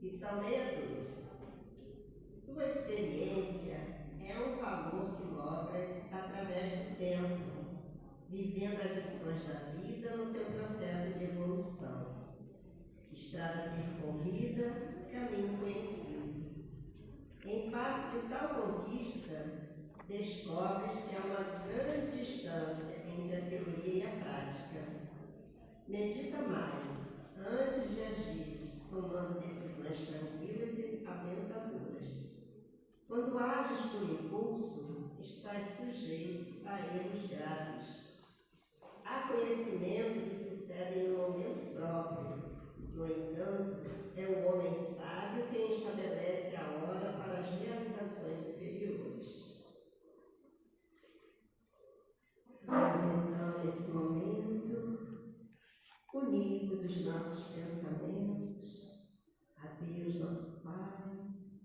e são meia dúzia. Tua experiência é um valor que logras através do tempo, vivendo as lições da vida no seu processo de evolução. Estrada percorrida, caminho conhecido. Em face de tal conquista, descobres que há uma grande distância entre a teoria e a prática. Medita mais, antes de agir, tomando decisões tranquilas e alentadoras. Quando ages por impulso, estás sujeito a erros graves. Há conhecimento que sucede no momento próprio. No entanto, é o homem sábio quem estabelece a hora para as realizações superiores. Vamos então, nesse momento, unirmos os nossos pensamentos a Deus, nosso Pai,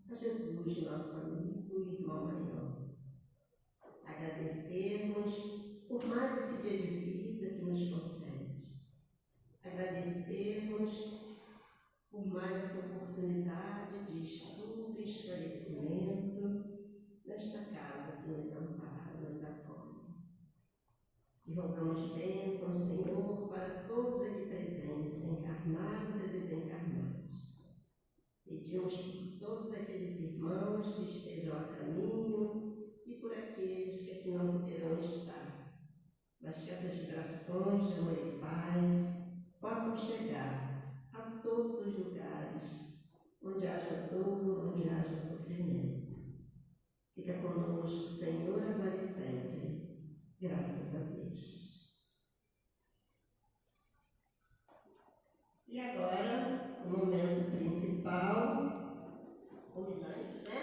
a Jesus, nosso amigo e irmão maior. Agradecermos por mais esse dia de vida que nos concede. Agradecermos por mais essa oportunidade de estudo e esclarecimento nesta casa que nos ampara, nos acolhe. E rogamos bênçãos, Senhor, para todos aqui presentes, encarnados e desencarnados. Pedimos por todos aqueles irmãos que estejam a caminho e por aqueles que aqui não poderão estar, mas que essas vibrações de amor e paz possam chegar a todos os lugares onde haja dor, onde haja sofrimento. Fica conosco, Senhor, agora e sempre. Graças a Deus. E agora, o momento principal, culminante, né?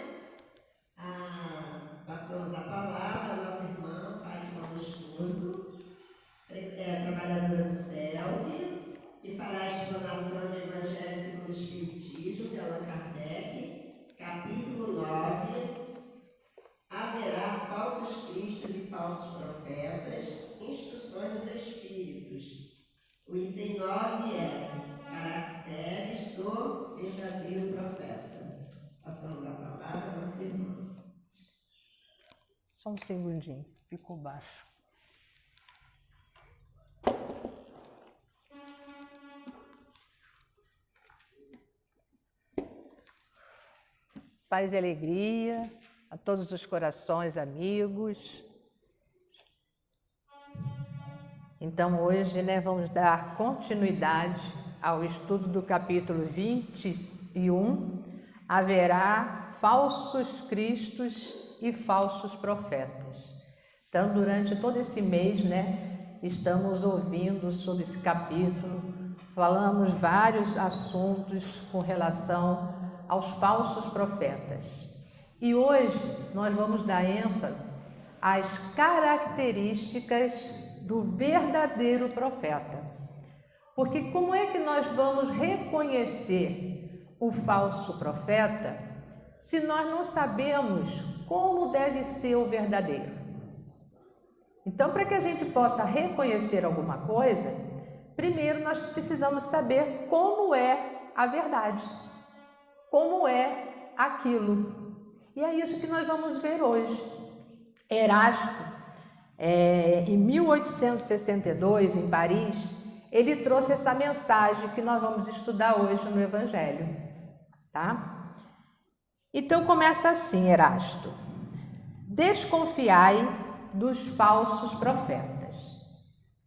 Passamos a palavra à nossa irmã Fátima Moscoso, trabalhadora do CELV, que fará a explanação do Evangelho segundo o Espiritismo, de Allan Kardec, capítulo 9. Haverá falsos cristos e falsos profetas, instruções dos Espíritos. O item 9 é caracteres do verdadeiro profeta. Passamos a palavra à nossa irmã. Só um segundinho, ficou baixo. Paz e alegria a todos os corações amigos. Então hoje, vamos dar continuidade ao estudo do capítulo 21. Haverá falsos cristos e falsos profetas. Então, durante todo esse mês, estamos ouvindo sobre esse capítulo, falamos vários assuntos com relação aos falsos profetas. E hoje nós vamos dar ênfase às características do verdadeiro profeta. Porque como é que nós vamos reconhecer o falso profeta se nós não sabemos como deve ser o verdadeiro? Então, para que a gente possa reconhecer alguma coisa, primeiro nós precisamos saber como é a verdade, como é aquilo. E é isso que nós vamos ver hoje. Erasto, em 1862, em Paris, ele trouxe essa mensagem que nós vamos estudar hoje no Evangelho, tá? Então começa assim, Erasto: desconfiai dos falsos profetas.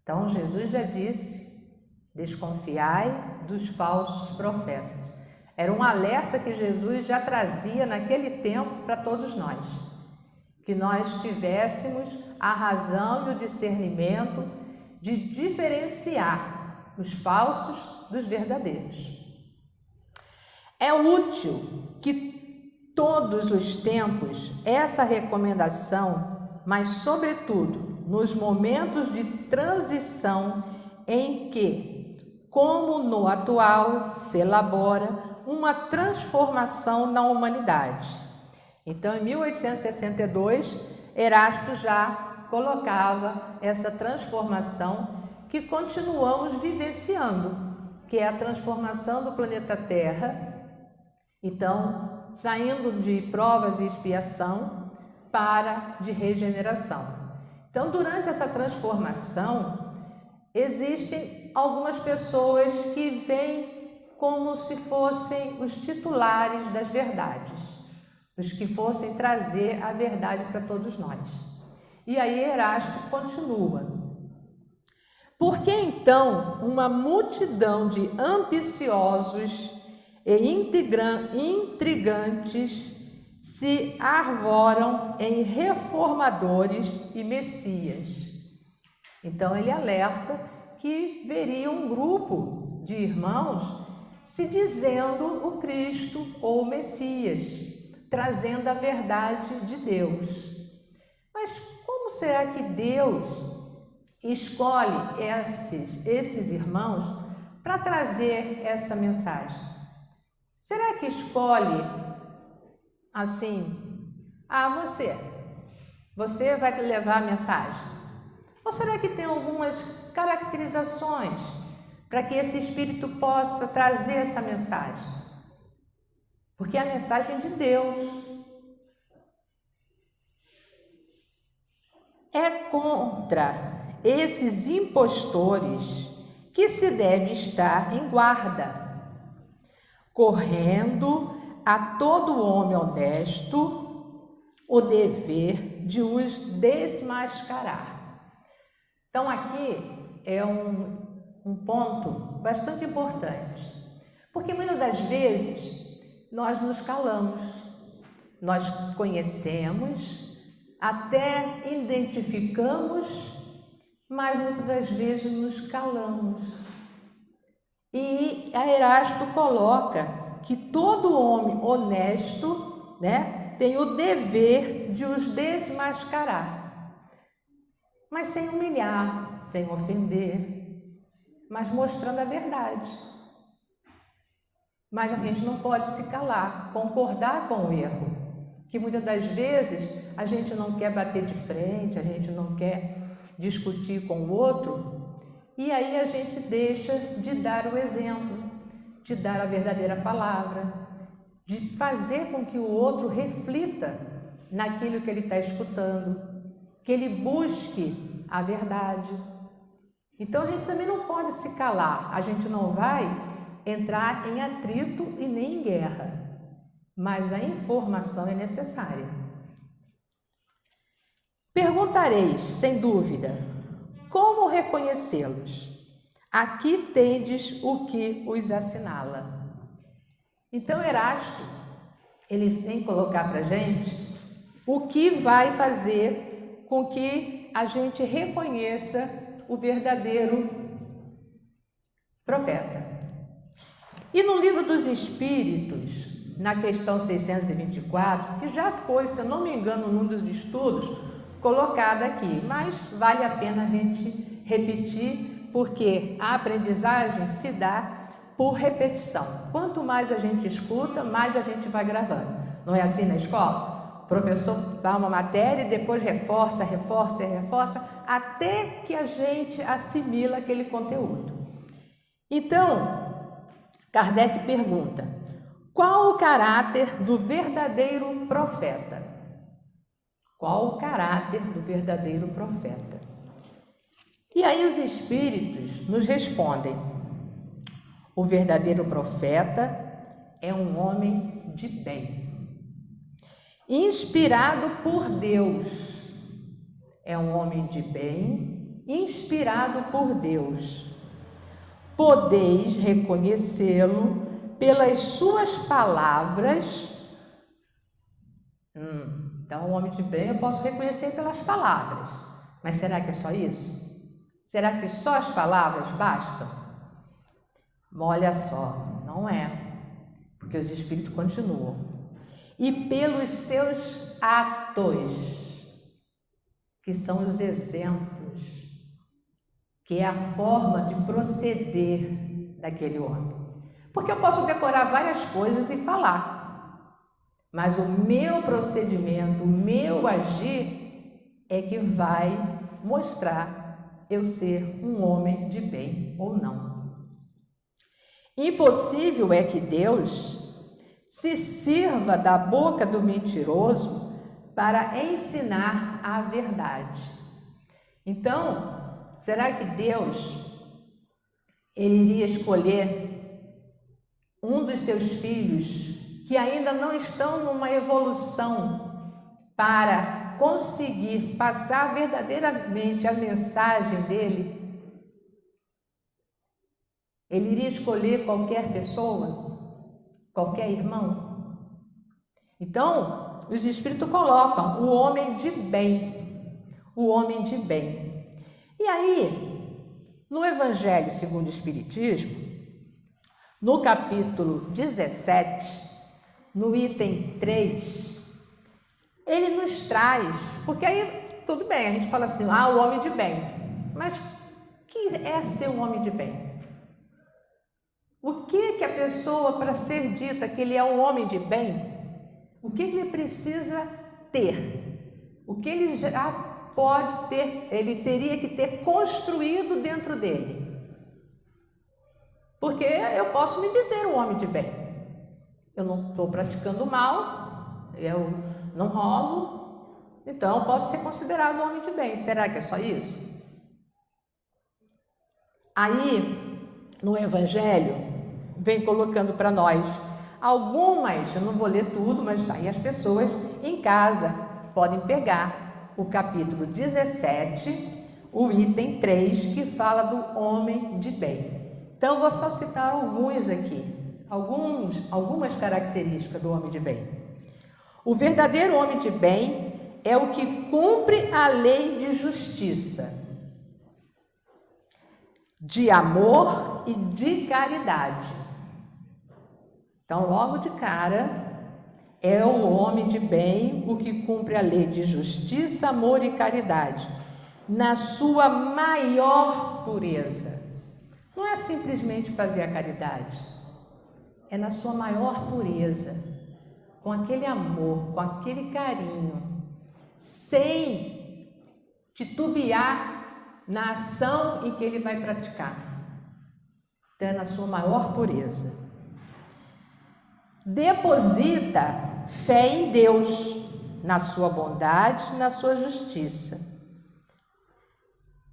Então Jesus já disse: desconfiai dos falsos profetas. Era um alerta que Jesus já trazia naquele tempo para todos nós, que nós tivéssemos a razão e o discernimento de diferenciar os falsos dos verdadeiros. É útil que todos os tempos essa recomendação, mas sobretudo nos momentos de transição em que, como no atual, se elabora uma transformação na humanidade. Então, em 1862, Erasto já colocava essa transformação que continuamos vivenciando, que é a transformação do planeta Terra Então, saindo de provas e expiação para de regeneração. Então, durante essa transformação, existem algumas pessoas que vêm como se fossem os titulares das verdades, os que fossem trazer a verdade para todos nós. E aí Erasto continua. Por que então uma multidão de ambiciosos e intrigantes se arvoram em reformadores e messias? Então ele alerta que veria um grupo de irmãos se dizendo o Cristo ou o Messias, trazendo a verdade de Deus. Mas como será que Deus escolhe esses irmãos para trazer essa mensagem? Será que escolhe assim, você vai levar a mensagem? Ou será que tem algumas caracterizações para que esse Espírito possa trazer essa mensagem? Porque é a mensagem de Deus. É contra esses impostores que se deve estar em guarda, correndo a todo homem honesto o dever de os desmascarar. Então aqui é um ponto bastante importante, porque muitas das vezes nós nos calamos, nós conhecemos, até identificamos, mas muitas das vezes nos calamos. E Erasto coloca que todo homem honesto, tem o dever de os desmascarar, mas sem humilhar, sem ofender, mas mostrando a verdade. Mas a gente não pode se calar, concordar com o erro, que muitas das vezes a gente não quer bater de frente, a gente não quer discutir com o outro, e aí a gente deixa de dar o exemplo, de dar a verdadeira palavra, de fazer com que o outro reflita naquilo que ele está escutando, que ele busque a verdade. Então a gente também não pode se calar, a gente não vai entrar em atrito e nem em guerra, mas a informação é necessária. Perguntareis, sem dúvida, como reconhecê-los? Aqui tendes o que os assinala. Então Erasto, ele vem colocar para a gente o que vai fazer com que a gente reconheça o verdadeiro profeta. E no Livro dos Espíritos, na questão 624, que já foi, se eu não me engano, num dos estudos, colocada aqui, mas vale a pena a gente repetir, porque a aprendizagem se dá por repetição. Quanto mais a gente escuta, mais a gente vai gravando. Não é assim na escola? O professor dá uma matéria e depois reforça, até que a gente assimila aquele conteúdo. Então, Kardec pergunta: qual o caráter do verdadeiro profeta? Qual o caráter do verdadeiro profeta? E aí os espíritos nos respondem: o verdadeiro profeta é um homem de bem, inspirado por Deus. É um homem de bem, inspirado por Deus. Podeis reconhecê-lo pelas suas palavras. Então, um homem de bem eu posso reconhecer pelas palavras. Mas será que é só isso? Será que só as palavras bastam? Olha só, não é. Porque os espíritos continuam. E pelos seus atos, que são os exemplos, que é a forma de proceder daquele homem. Porque eu posso decorar várias coisas e falar, mas o meu procedimento, o meu agir é que vai mostrar eu ser um homem de bem ou não. Impossível é que Deus se sirva da boca do mentiroso para ensinar a verdade. Então, será que Deus ele iria escolher um dos seus filhos que ainda não estão numa evolução para conseguir passar verdadeiramente a mensagem dele? Ele iria escolher qualquer pessoa, qualquer irmão? Então, os Espíritos colocam o homem de bem, o homem de bem. E aí, no Evangelho segundo o Espiritismo, no capítulo 17, no item 3, ele nos traz, porque aí tudo bem, a gente fala assim, o homem de bem, mas o que é ser um homem de bem? O que a pessoa, para ser dita que ele é um homem de bem, o que ele precisa ter? O que ele já pode ter, ele teria que ter construído dentro dele? Porque eu posso me dizer um homem de bem. Eu não estou praticando mal, eu não roubo, então eu posso ser considerado um homem de bem. Será que é só isso? Aí, no Evangelho, vem colocando para nós algumas, eu não vou ler tudo, mas tá aí, as pessoas em casa podem pegar o capítulo 17, o item 3, que fala do homem de bem. Então, eu vou só citar alguns aqui. Algumas características do homem de bem. O verdadeiro homem de bem é o que cumpre a lei de justiça, de amor e de caridade. Então, logo de cara, é o homem de bem o que cumpre a lei de justiça, amor e caridade, na sua maior pureza. Não é simplesmente fazer a caridade. É na sua maior pureza, com aquele amor, com aquele carinho, sem titubear na ação em que ele vai praticar. Então, é na sua maior pureza. Deposita fé em Deus, na sua bondade, na sua justiça.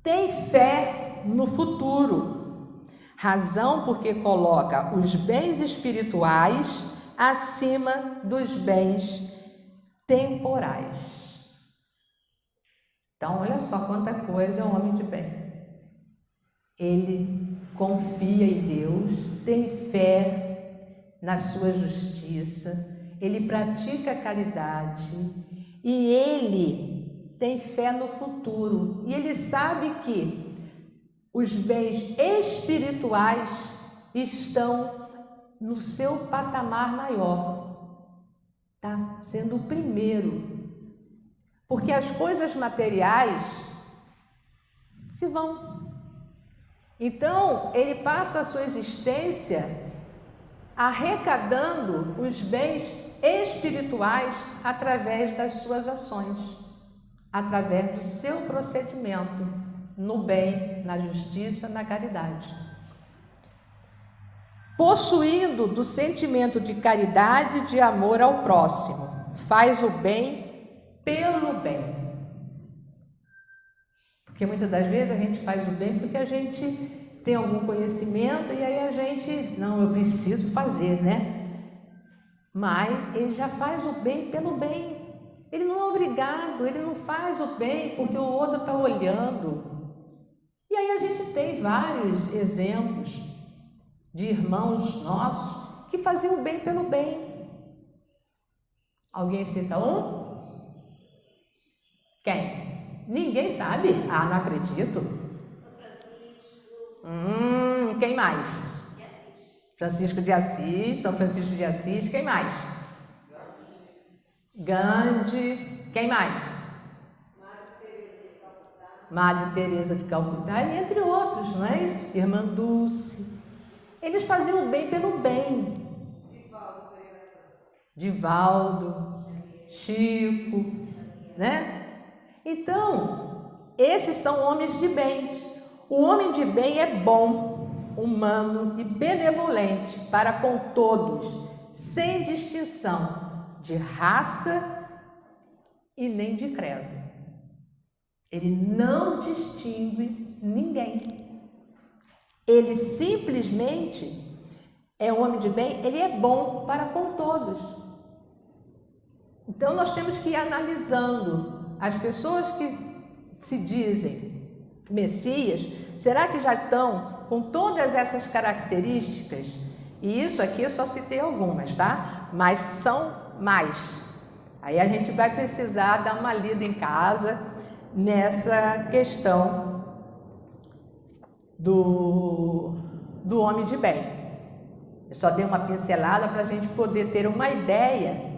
Tem fé no futuro. Razão porque coloca os bens espirituais acima dos bens temporais. Então, olha só quanta coisa é um homem de bem. Ele confia em Deus, tem fé na sua justiça, ele pratica a caridade e ele tem fé no futuro. E ele sabe que os bens espirituais estão no seu patamar maior, tá? Sendo o primeiro, porque as coisas materiais se vão. Então, ele passa a sua existência arrecadando os bens espirituais através das suas ações, através do seu procedimento no bem, na justiça, na caridade. Possuindo do sentimento de caridade e de amor ao próximo, faz o bem pelo bem. Porque muitas das vezes a gente faz o bem porque a gente tem algum conhecimento e aí a gente, eu preciso fazer, né? Mas ele já faz o bem pelo bem. Ele não é obrigado, ele não faz o bem porque o outro está olhando. E aí a gente tem vários exemplos de irmãos nossos que faziam o bem pelo bem. Alguém cita um? Quem? Ninguém sabe? Não acredito. São Francisco. Quem mais? Francisco de Assis, São Francisco de Assis. Quem mais? Gandhi. Quem mais? Madre Teresa de Calcutá, e entre outros, não é isso? Irmã Dulce. Eles faziam o bem pelo bem. Divaldo, Chico, né? Então, esses são homens de bem. O homem de bem é bom, humano e benevolente para com todos, sem distinção de raça e nem de credo. Ele não distingue ninguém. Ele simplesmente é um homem de bem, ele é bom para com todos. Então nós temos que ir analisando as pessoas que se dizem Messias, será que já estão com todas essas características? E isso aqui eu só citei algumas, tá? Mas são mais. Aí a gente vai precisar dar uma lida em casa nessa questão do homem de bem. Eu só dei uma pincelada para a gente poder ter uma ideia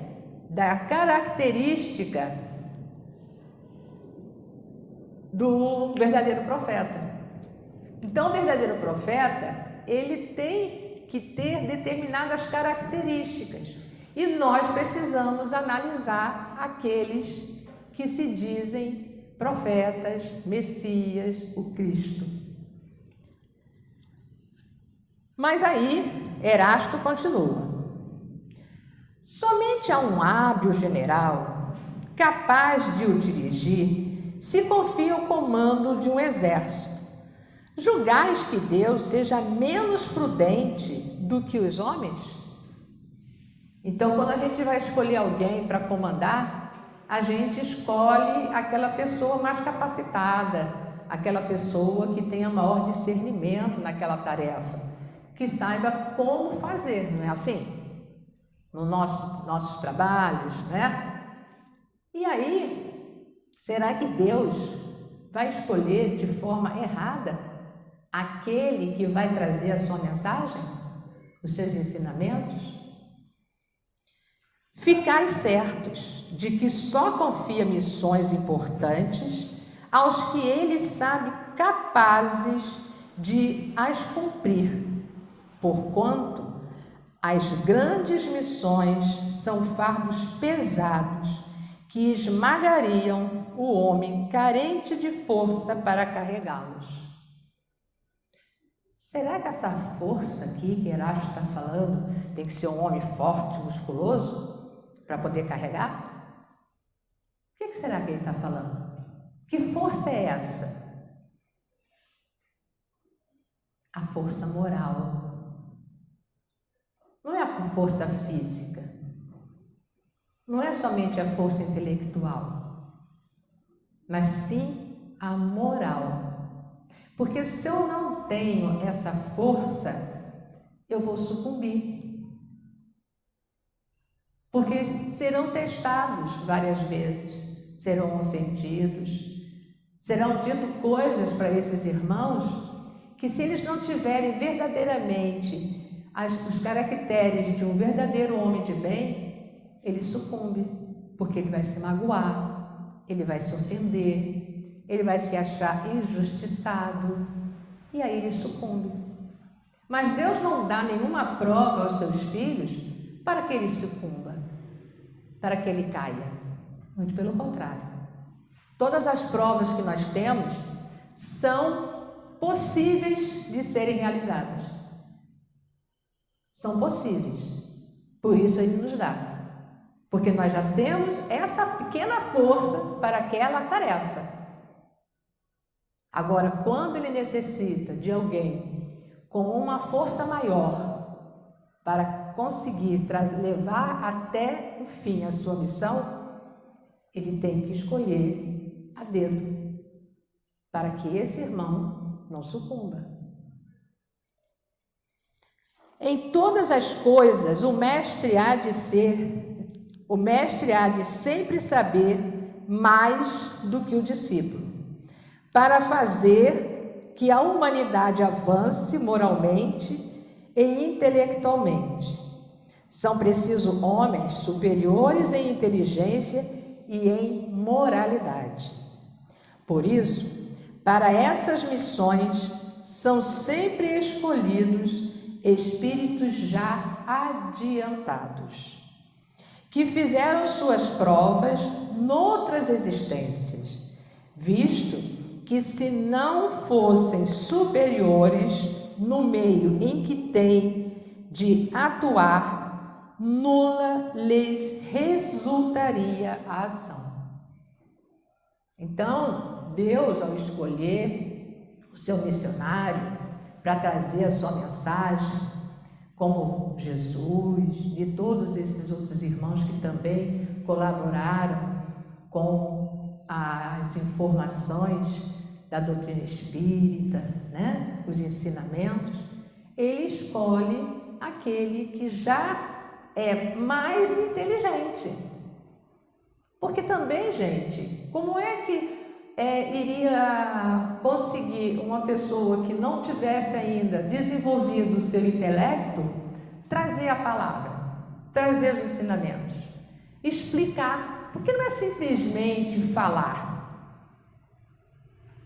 da característica do verdadeiro profeta. Então, o verdadeiro profeta, ele tem que ter determinadas características e nós precisamos analisar aqueles que se dizem profetas, Messias, o Cristo. Mas aí, Erasto continua. Somente a um hábil general, capaz de o dirigir, se confia o comando de um exército. Julgais que Deus seja menos prudente do que os homens? Então, quando a gente vai escolher alguém para comandar, a gente escolhe aquela pessoa mais capacitada, aquela pessoa que tenha maior discernimento naquela tarefa, que saiba como fazer, não é assim? Nos nossos trabalhos, né? E aí, será que Deus vai escolher de forma errada aquele que vai trazer a sua mensagem, os seus ensinamentos? Ficai certos de que só confia missões importantes aos que ele sabe capazes de as cumprir, porquanto as grandes missões são fardos pesados que esmagariam o homem carente de força para carregá-los. Será que essa força aqui que Erasto está falando tem que ser um homem forte, musculoso, para poder carregar? O que será que ele está falando? Que força é essa? A força moral. Não é a força física. Não é somente a força intelectual, mas sim a moral. Porque se eu não tenho essa força, eu vou sucumbir. Porque serão testados várias vezes, serão ofendidos, serão dito coisas para esses irmãos que, se eles não tiverem verdadeiramente os caracteres de um verdadeiro homem de bem, ele sucumbe, porque ele vai se magoar, ele vai se ofender, ele vai se achar injustiçado, e aí ele sucumbe. Mas Deus não dá nenhuma prova aos seus filhos para que ele sucumba, para que ele caia. Muito pelo contrário. Todas as provas que nós temos são possíveis de serem realizadas. São possíveis. Por isso ele nos dá. Porque nós já temos essa pequena força para aquela tarefa. Agora, quando ele necessita de alguém com uma força maior para conseguir levar até o fim a sua missão, ele tem que escolher a dedo, para que esse irmão não sucumba. Em todas as coisas, o mestre há de sempre saber mais do que o discípulo, para fazer que a humanidade avance moralmente e intelectualmente. São precisos homens superiores em inteligência e em moralidade. Por isso, para essas missões, são sempre escolhidos espíritos já adiantados, que fizeram suas provas noutras existências, visto que, se não fossem superiores no meio em que têm de atuar, nula lhes resultaria a ação. Então, Deus, ao escolher o seu missionário para trazer a sua mensagem, como Jesus, de todos esses outros irmãos que também colaboraram com as informações da doutrina espírita, né? Os ensinamentos, ele escolhe aquele que já é mais inteligente. Porque também, gente, como é que iria conseguir uma pessoa que não tivesse ainda desenvolvido o seu intelecto trazer a palavra, trazer os ensinamentos, explicar? Porque não é simplesmente falar,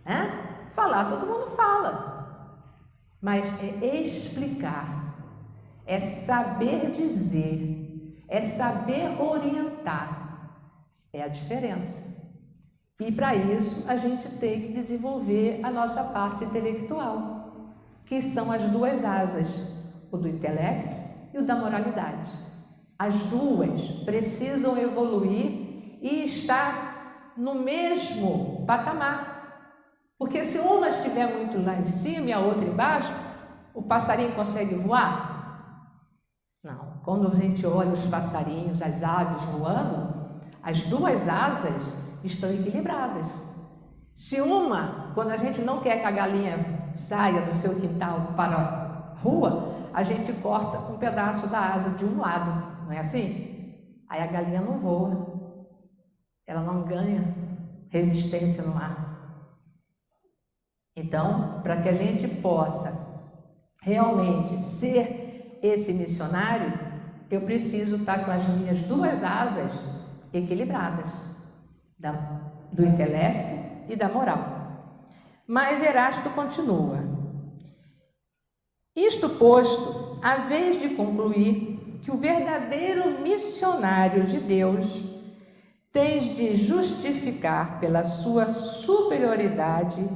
né? Falar todo mundo fala, mas é explicar, é saber dizer, é saber orientar, é a diferença. E para isso a gente tem que desenvolver a nossa parte intelectual, que são as duas asas, o do intelecto e o da moralidade. As duas precisam evoluir e estar no mesmo patamar. Porque se uma estiver muito lá em cima e a outra embaixo, o passarinho consegue voar? Não. Quando a gente olha os passarinhos, as aves voando, as duas asas estão equilibradas. Se uma, quando a gente não quer que a galinha saia do seu quintal para a rua, a gente corta um pedaço da asa de um lado, não é assim? Aí a galinha não voa, ela não ganha resistência no ar. Então, para que a gente possa realmente ser esse missionário, eu preciso estar com as minhas duas asas equilibradas, do intelecto e da moral. Mas Erasto continua: isto posto, a vez de concluir que o verdadeiro missionário de Deus tem de justificar pela sua superioridade,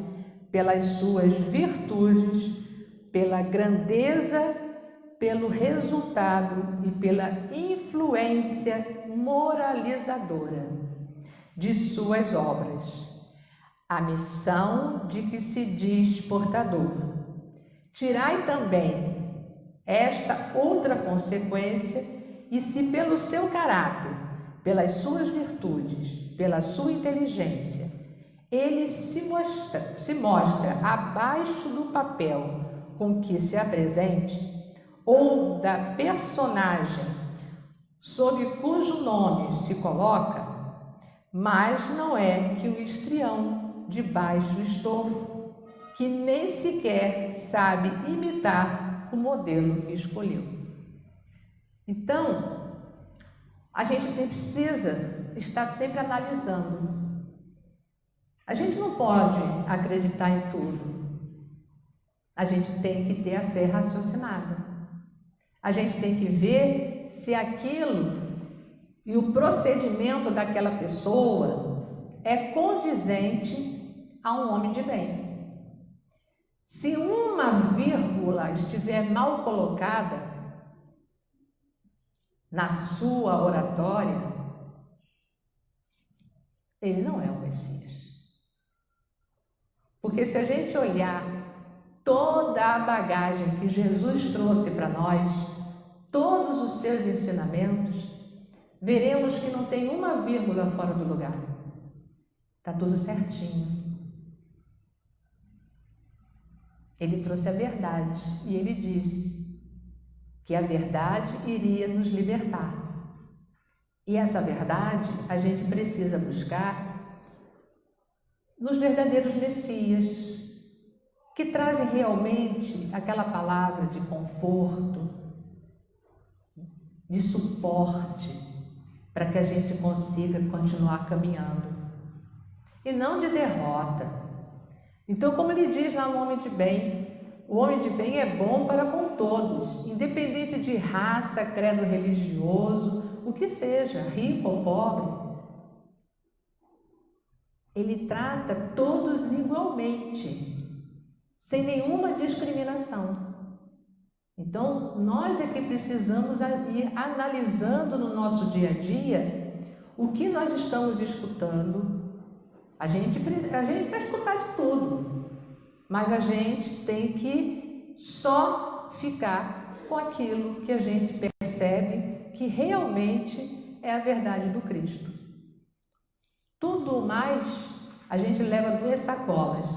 pelas suas virtudes, pela grandeza, pelo resultado e pela influência moralizadora de suas obras, a missão de que se diz portador. Tirai também esta outra consequência, e se pelo seu caráter, pelas suas virtudes, pela sua inteligência, ele se mostra abaixo do papel com que se apresente, ou da personagem sob cujo nome se coloca, mas não é que o histrião de baixo estofo, que nem sequer sabe imitar o modelo que escolheu. Então, a gente precisa estar sempre analisando. A gente não pode acreditar em tudo. A gente tem que ter a fé raciocinada. A gente tem que ver se aquilo e o procedimento daquela pessoa é condizente a um homem de bem. Se uma vírgula estiver mal colocada na sua oratória, ele não é o Messias. Porque se a gente olhar toda a bagagem que Jesus trouxe para nós, todos os seus ensinamentos, veremos que não tem uma vírgula fora do lugar. Está tudo certinho. Ele trouxe a verdade e ele disse que a verdade iria nos libertar. E essa verdade a gente precisa buscar nos verdadeiros Messias, que trazem realmente aquela palavra de conforto, de suporte, para que a gente consiga continuar caminhando, e não de derrota. Então, como ele diz lá no Homem de Bem, o homem de bem é bom para com todos, independente de raça, credo religioso, o que seja, rico ou pobre. Ele trata todos igualmente, sem nenhuma discriminação. Então, nós é que precisamos ir analisando no nosso dia a dia o que nós estamos escutando. A gente vai escutar de tudo, mas a gente tem que só ficar com aquilo que a gente percebe que realmente é a verdade do Cristo. Tudo mais a gente leva 2 sacolas,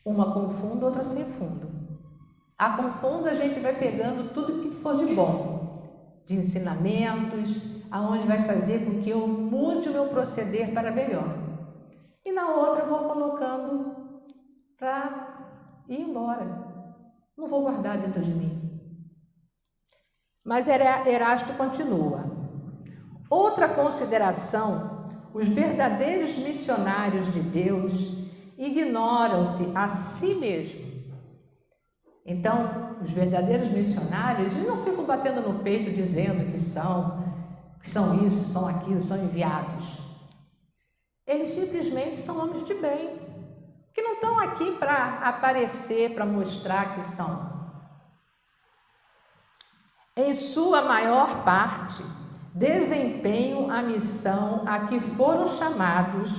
uma com fundo, outra sem fundo. A com fundo a gente vai pegando tudo que for de bom, de ensinamentos, aonde vai fazer com que eu mude o meu proceder para melhor. E na outra eu vou colocando para ir embora. Não vou guardar dentro de mim. Mas Erasto continua. Outra consideração: os verdadeiros missionários de Deus ignoram-se a si mesmos. Então, os verdadeiros missionários, eles não ficam batendo no peito dizendo que são isso, são aquilo, são enviados. Eles simplesmente são homens de bem, que não estão aqui para aparecer, para mostrar que são. Em sua maior parte, desempenham a missão a que foram chamados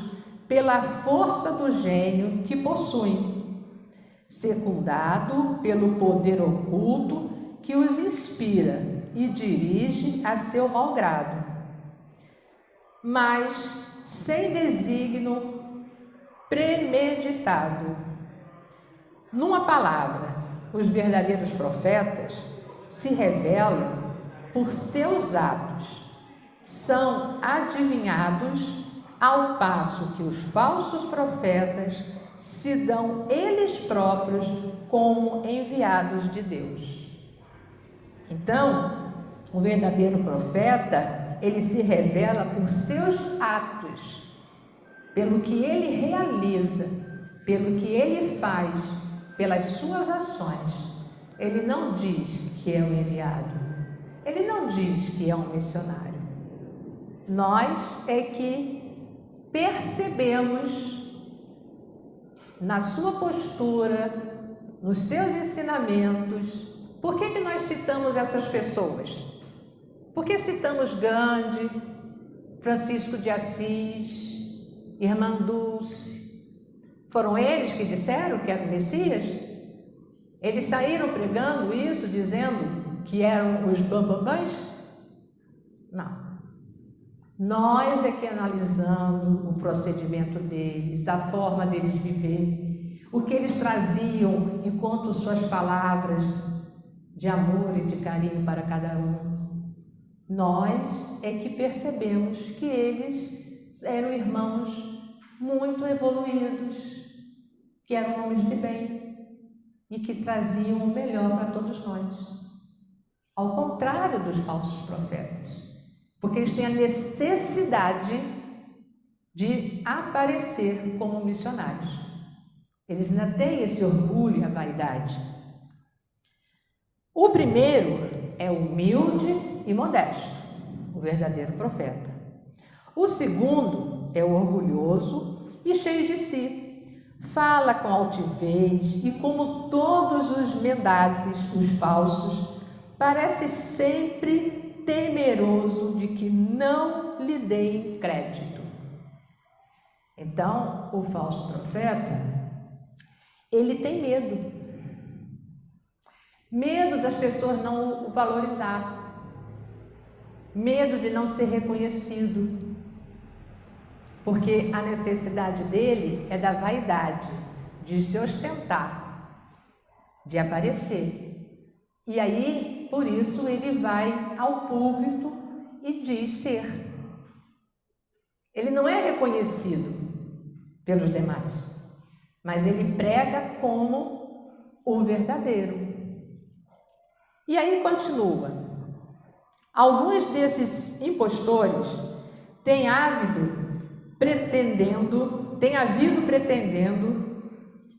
pela força do gênio que possuem, secundado pelo poder oculto que os inspira e dirige a seu malgrado, mas sem desígnio premeditado. Numa palavra, os verdadeiros profetas se revelam por seus atos, são adivinhados, ao passo que os falsos profetas se dão eles próprios como enviados de Deus. Então, o verdadeiro profeta, ele se revela por seus atos, pelo que ele realiza, pelo que ele faz, pelas suas ações. Ele não diz que é um enviado, ele não diz que é um missionário. Nós é que percebemos na sua postura, nos seus ensinamentos. Por que nós citamos essas pessoas? Por que citamos Gandhi, Francisco de Assis, Irmã Dulce? Foram eles que disseram que era o Messias? Eles saíram pregando isso, dizendo que eram os bambambãs? Não. Nós é que analisando o procedimento deles, a forma deles viver, o que eles traziam enquanto suas palavras de amor e de carinho para cada um, nós é que percebemos que eles eram irmãos muito evoluídos, que eram homens de bem e que traziam o melhor para todos nós, ao contrário dos falsos profetas. Porque eles têm a necessidade de aparecer como missionários. Eles ainda têm esse orgulho e a vaidade. O primeiro é humilde e modesto, o verdadeiro profeta. O segundo é orgulhoso e cheio de si. Fala com altivez e, como todos os mendazes, os falsos, parece sempre temeroso de que não lhe deem crédito. Então, o falso profeta, ele tem medo. Medo das pessoas não o valorizarem. Medo de não ser reconhecido. Porque a necessidade dele é da vaidade, de se ostentar, de aparecer. E aí, por isso, ele vai ao púlpito e diz ser. Ele não é reconhecido pelos demais, mas ele prega como o verdadeiro. E aí continua. Alguns desses impostores têm havido pretendendo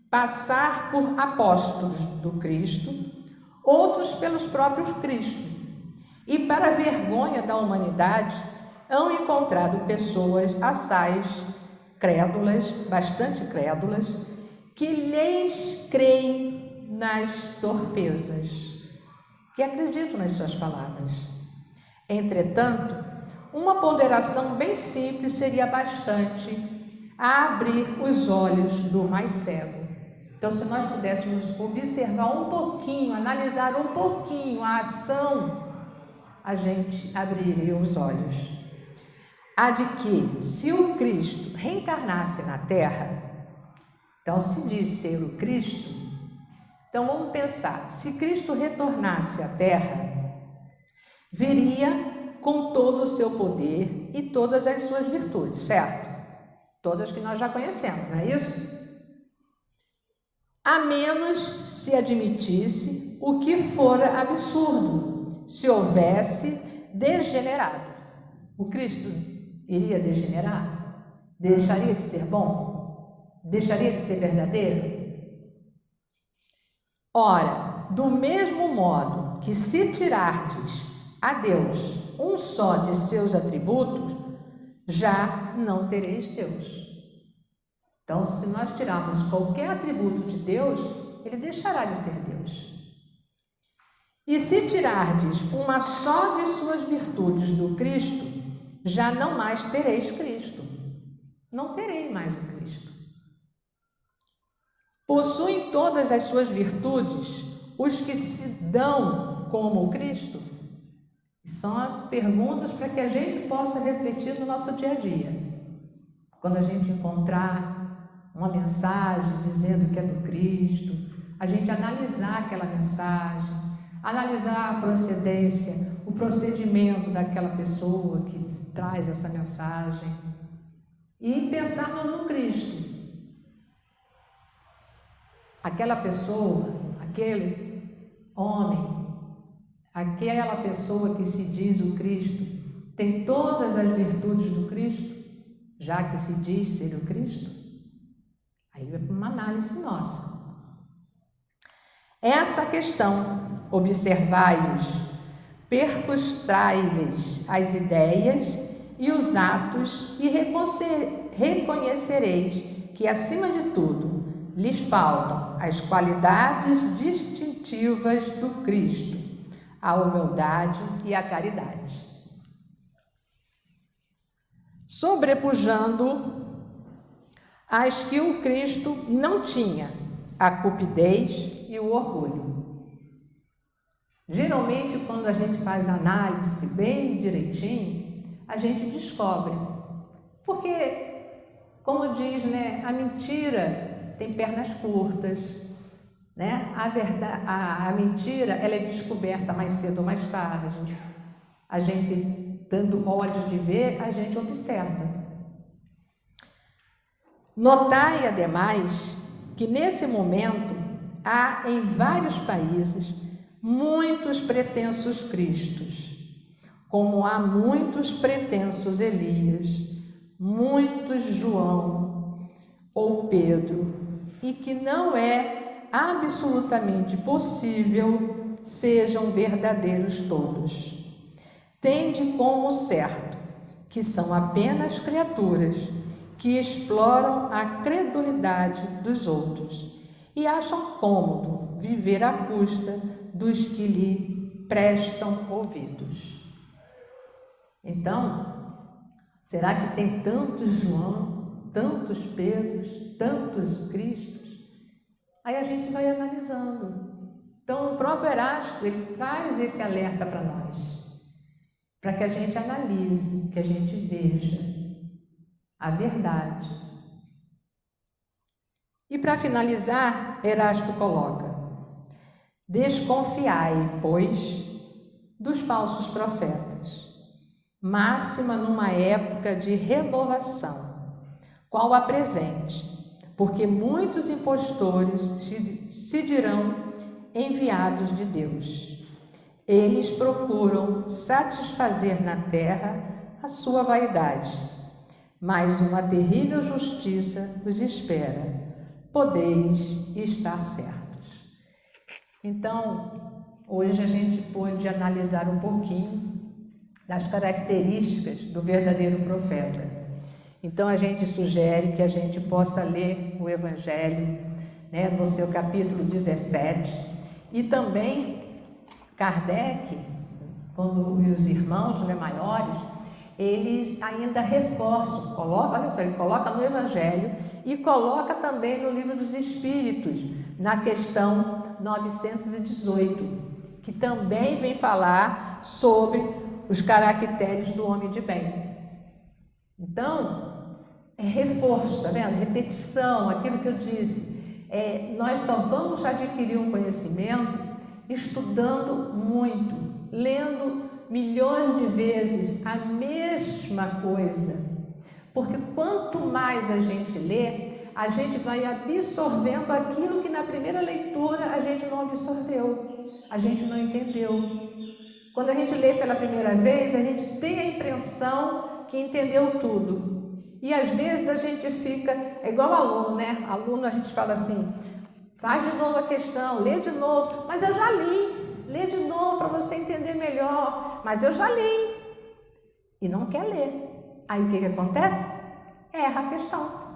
passar por apóstolos do Cristo, outros pelos próprios Cristo, e para a vergonha da humanidade, hão encontrado pessoas assaz, crédulas, bastante crédulas, que lhes creem nas torpezas. que acreditam nas suas palavras. Entretanto, uma ponderação bem simples seria bastante a abrir os olhos do mais cego. Então, se nós pudéssemos observar um pouquinho, analisar um pouquinho a ação, a gente abriria os olhos. A de que, se o Cristo reencarnasse na Terra, então se diz ser o Cristo, então vamos pensar, se Cristo retornasse à Terra, viria com todo o seu poder e todas as suas virtudes, certo? Todas que nós já conhecemos, não é isso? A menos se admitisse o que fora absurdo, se houvesse degenerado. O Cristo iria degenerar? Deixaria de ser bom? Deixaria de ser verdadeiro? Ora, do mesmo modo que se tirardes a Deus um só de seus atributos, já não tereis Deus. Então, se nós tirarmos qualquer atributo de Deus, ele deixará de ser Deus. E se tirardes uma só de suas virtudes do Cristo, já não mais tereis Cristo. Não terei mais o Cristo. Possuem todas as suas virtudes os que se dão como o Cristo? São perguntas para que a gente possa refletir no nosso dia a dia. Quando a gente encontrar uma mensagem dizendo que é do Cristo, a gente analisar aquela mensagem, analisar a procedência, o procedimento daquela pessoa que traz essa mensagem e pensarmos no Cristo. Aquela pessoa, aquele homem, aquela pessoa que se diz o Cristo, tem todas as virtudes do Cristo, já que se diz ser o Cristo? Aí é uma análise nossa. Essa questão, observai-os, percustrai-lhes as ideias e os atos e reconhecereis que, acima de tudo, lhes faltam as qualidades distintivas do Cristo, a humildade e a caridade. Sobrepujando as que o Cristo não tinha, a cupidez e o orgulho. Geralmente, quando a gente faz análise bem direitinho, a gente descobre. Porque, como diz, a mentira tem pernas curtas, A mentira, ela é descoberta mais cedo ou mais tarde. A gente, dando olhos de ver, a gente observa. Notai, ademais, que nesse momento há em vários países muitos pretensos Cristos, como há muitos pretensos Elias, muitos João ou Pedro, e que não é absolutamente possível sejam verdadeiros todos. Tende como certo que são apenas criaturas que exploram a credulidade dos outros e acham cômodo viver à custa dos que lhe prestam ouvidos. Então, será que tem tantos João, tantos Pedros, tantos Cristos? Aí a gente vai analisando. Então, o próprio Erasto, ele traz esse alerta para nós, para que a gente analise, que a gente veja a verdade. E para finalizar, Erasto coloca: desconfiai, pois, dos falsos profetas, máxima numa época de renovação, qual a presente, porque muitos impostores se dirão enviados de Deus. Eles procuram satisfazer na terra a sua vaidade, mas uma terrível justiça os espera. Podeis estar certos. Então, hoje a gente pôde analisar um pouquinho das características do verdadeiro profeta. Então, a gente sugere que a gente possa ler o Evangelho, no seu capítulo 17, e também Kardec, e os irmãos, né, maiores, eles ainda reforçam, olha só, ele coloca no Evangelho e coloca também no Livro dos Espíritos, na questão 918, que também vem falar sobre os caracteres do homem de bem. Então, é reforço, tá vendo? Repetição, aquilo que eu disse. Nós só vamos adquirir um conhecimento estudando muito, lendo milhões de vezes a mesma coisa. Porque quanto mais a gente lê, a gente vai absorvendo aquilo que na primeira leitura a gente não absorveu, a gente não entendeu. Quando a gente lê pela primeira vez, a gente tem a impressão que entendeu tudo. E às vezes a gente fica, é igual aluno, né? Aluno, a gente fala assim, faz de novo a questão, lê de novo, mas eu já li. Lê de novo para você entender melhor, mas eu já li. E não quer ler. Aí o que acontece? Erra a questão.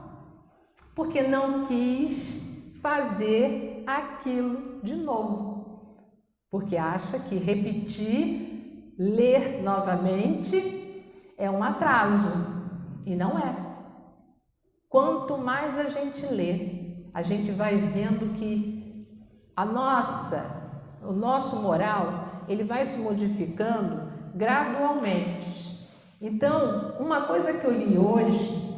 Porque não quis fazer aquilo de novo. Porque acha que repetir, ler novamente é um atraso. E não é. Quanto mais a gente lê, a gente vai vendo que o nosso moral, ele vai se modificando gradualmente. Então, uma coisa que eu li hoje,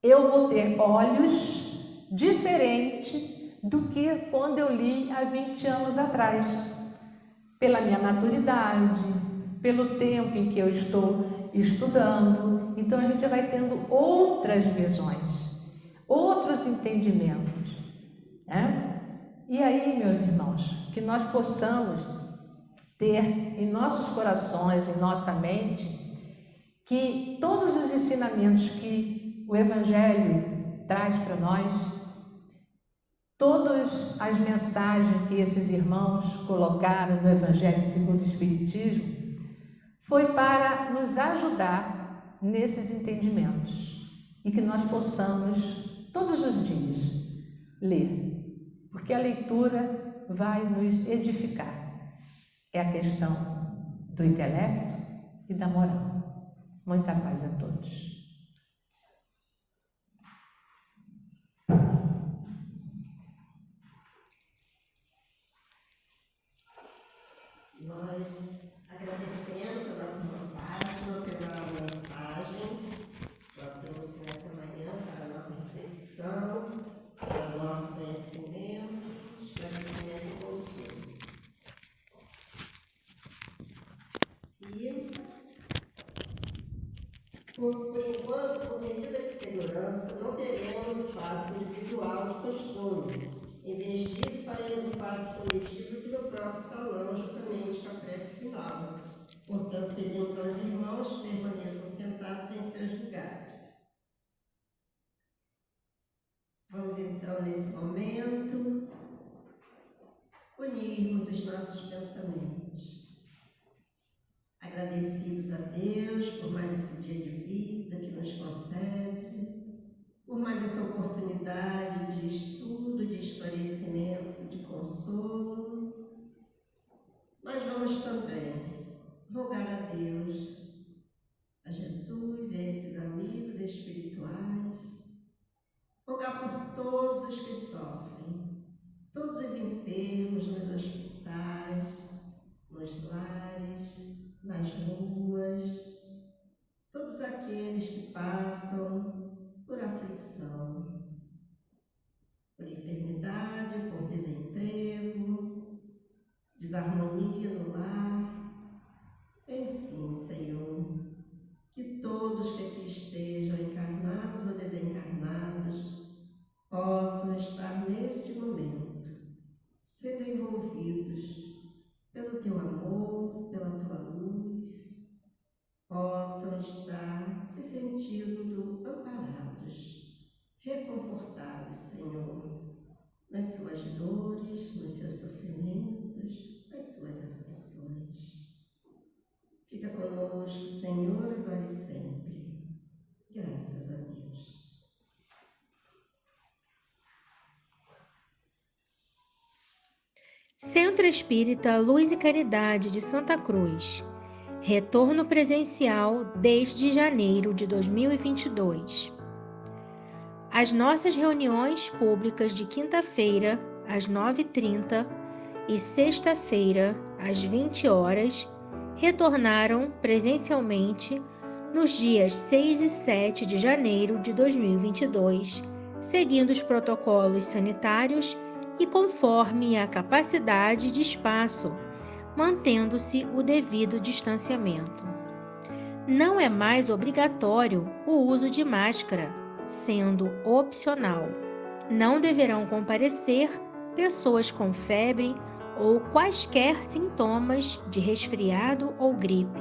eu vou ter olhos diferentes do que quando eu li há 20 anos atrás. Pela minha maturidade, pelo tempo em que eu estou estudando. Então, a gente vai tendo outras visões, outros entendimentos, né? E aí, meus irmãos, que nós possamos ter em nossos corações, em nossa mente, que todos os ensinamentos que o Evangelho traz para nós, todas as mensagens que esses irmãos colocaram no Evangelho segundo o Espiritismo, foi para nos ajudar nesses entendimentos e que nós possamos, todos os dias, ler. Porque a leitura vai nos edificar. É a questão do intelecto e da moral. Muita paz a todos. Nós agradecemos a nossa irmã Fátima pela mensagem que ela trouxe nessa manhã para a nossa reflexão, para o nosso conhecimento, esclarecimento e consolo. E, por enquanto, por medida de segurança, não teremos o passe individual de costume. Em vez disso, faremos o passe coletivo aqui no próprio salão, juntamente com a prece final. Portanto, pedimos aos irmãos que permaneçam sentados em seus lugares. Vamos então, nesse momento, unirmos os nossos pensamentos. Agradecidos a Deus por mais esse dia de vida que nos concede, por mais essa oportunidade de estudo, de esclarecimento, de consolo. Mas vamos também rogar a Deus, a Jesus e a esses amigos espirituais, rogar por todos os que sofrem, todos os enfermos nos hospitais, nos lares, nas ruas, todos aqueles que passam por aflição, por enfermidade, por desemprego, desarmonia no lar, enfim, Senhor, que todos que aqui estejam, encarnados ou desencarnados, possam estar neste momento, sendo envolvidos pelo Teu amor, pela Tua luz, possam estar se sentindo amparados, reconfortados, Senhor, nas suas dores, nos seus sofrimentos, nas suas aflições. Fica conosco, Senhor, agora e sempre. Graças a Deus. Centro Espírita Luz e Caridade de Santa Cruz. Retorno presencial desde janeiro de 2022. As nossas reuniões públicas de quinta-feira, às 9h30, e sexta-feira, às 20 horas, retornaram presencialmente nos dias 6 e 7 de janeiro de 2022, seguindo os protocolos sanitários e conforme a capacidade de espaço, mantendo-se o devido distanciamento. Não é mais obrigatório o uso de máscara, sendo opcional. Não deverão comparecer pessoas com febre ou quaisquer sintomas de resfriado ou gripe.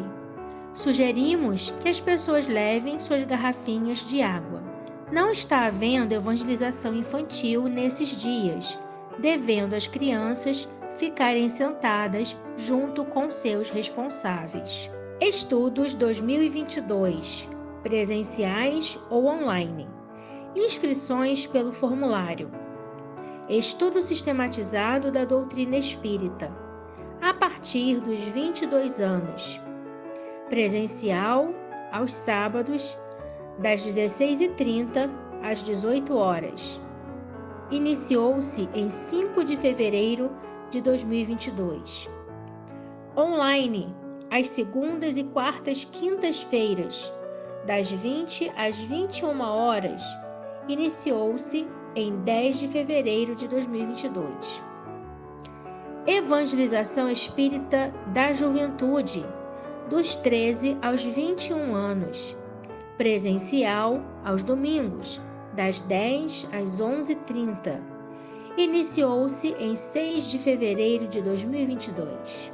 Sugerimos que as pessoas levem suas garrafinhas de água. Não está havendo evangelização infantil nesses dias, devendo as crianças ficarem sentadas junto com seus responsáveis. Estudos 2022, presenciais ou online. Inscrições pelo formulário. Estudo sistematizado da doutrina espírita, a partir dos 22 anos. Presencial, aos sábados, das 16h30 às 18 horas. Iniciou-se em 5 de fevereiro de 2022. Online, às segundas e quartas quintas-feiras, das 20 às 21 horas. Iniciou-se em 10 de fevereiro de 2022. Evangelização Espírita da Juventude, dos 13 aos 21 anos. Presencial, aos domingos, das 10 às 11h30. Iniciou-se em 6 de fevereiro de 2022.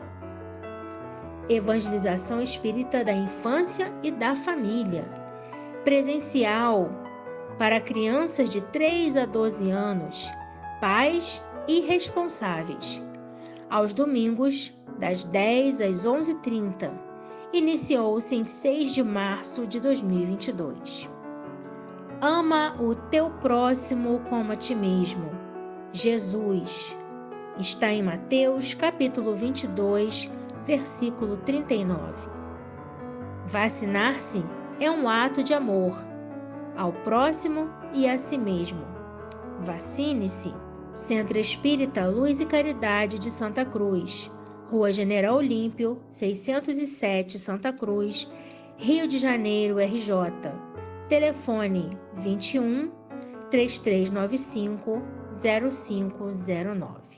Evangelização Espírita da Infância e da Família. Presencial, para crianças de 3 a 12 anos, pais e responsáveis. Aos domingos, das 10 às 11h30. Iniciou-se em 6 de março de 2022. Ama o teu próximo como a ti mesmo. Jesus. Está em Mateus, capítulo 22, versículo 39. Vacinar-se é um ato de amor ao próximo e a si mesmo. Vacine-se. Centro Espírita Luz e Caridade de Santa Cruz, Rua General Olímpio, 607, Santa Cruz, Rio de Janeiro, RJ. Telefone 21 3395 0509.